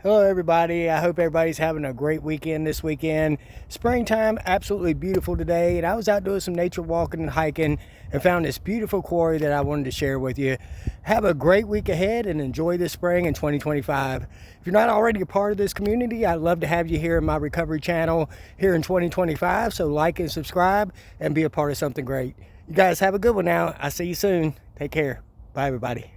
Hello, everybody. I hope everybody's having a great weekend this weekend. Springtime, absolutely beautiful today. And I was out doing some nature walking and hiking and found this beautiful quarry that I wanted to share with you. Have a great week ahead and enjoy this spring in 2025. If you're not already a part of this community, I'd love to have you here in my recovery channel here in 2025. So like and subscribe and be a part of something great. You guys have a good one now. I'll see you soon. Take care. Bye, everybody.